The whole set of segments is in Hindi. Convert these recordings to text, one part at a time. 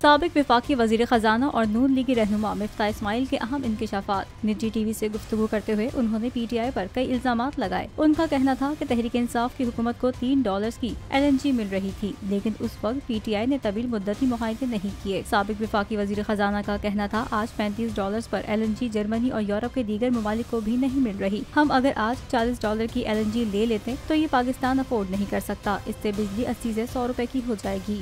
साबिक वफाकी वजीर खजाना और नून लीगी रहनुमा मिफ्ताह इस्माइल के अहम इंकशाफात। निजी टीवी से गुफ्तगू करते हुए उन्होंने PTI पर कई इल्जामात लगाए। उनका कहना था कि तहरीक इंसाफ की हुकूमत को $3 की LNG मिल रही थी, लेकिन उस वक्त PTI ने तवील मुद्दती मुआहदे नहीं किए। साबिक वफाकी वजीर खजाना का कहना था आज $35 पर LNG जर्मनी और यूरोप के दीगर ममालिक को भी नहीं मिल रही। हम अगर आज $40 की LNG ले लेते तो ये पाकिस्तान अफोर्ड नहीं कर सकता। इससे बिजली 80 से 100 रुपए की हो जाएगी।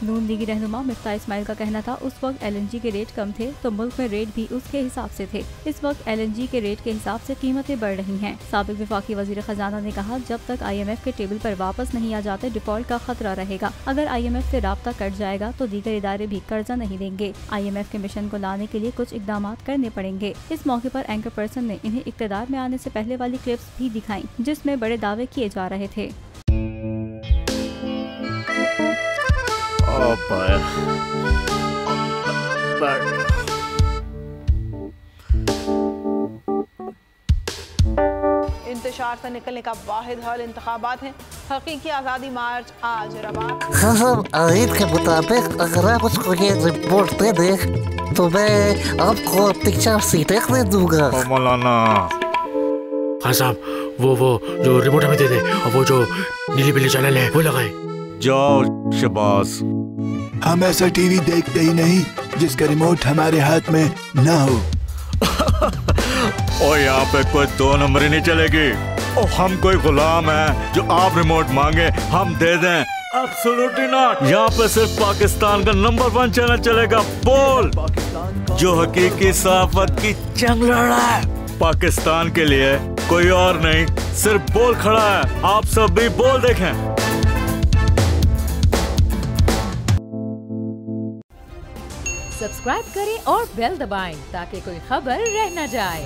नून लीगी रहनुमा मिफ्ताह इस्माइल का कहना था उस वक्त LNG के रेट कम थे तो मुल्क में रेट भी उसके हिसाब से थे। इस वक्त LNG के रेट के हिसाब से कीमतें बढ़ रही हैं। साबिक वफाकी वजीर खजाना ने कहा जब तक IMF के टेबल पर वापस नहीं आ जाते डिफॉल्ट का खतरा रहेगा। अगर IMF से राब्ता कट जाएगा तो दीगर इदारे भी कर्जा नहीं देंगे। IMF के मिशन को लाने के लिए कुछ इकदाम करने पड़ेंगे। इस मौके पर एंकर पर्सन ने इन्हें इक्तदार में आने से पहले वाली क्लिप्स भी दिखाई जिसमें बड़े दावे किए जा रहे थे। इंतशार से निकलने का वाहिद हल इंतखाबात है। हकीकी आज़ादी मार्च आज रवा। आयत के मुताबिक अगर आप उसको ये रिपोर्ट दे दे तो मैं आपको अपनी 4 सीटें दे दूंगा। मौलाना खान साहब वो जो रिपोर्ट हमें दे दे और वो जो नीली पीली चैनल है वो लगाए। जाओ शबाज। हम ऐसा टीवी देखते ही नहीं जिसका रिमोट हमारे हाथ में ना हो। और यहाँ पे कोई 2 नंबरी नहीं चलेगी। और हम कोई गुलाम है जो आप रिमोट मांगे हम दे दें? Absolutely not. यहाँ पे सिर्फ पाकिस्तान का नंबर 1 चैनल चलेगा, बोल, जो हकीकी सहाफत की जंग लड़ रहा है। पाकिस्तान के लिए कोई और नहीं, सिर्फ बोल खड़ा है। आप सब भी बोल देखें। सब्सक्राइब करें और बेल दबाएं ताकि कोई खबर रह न जाए।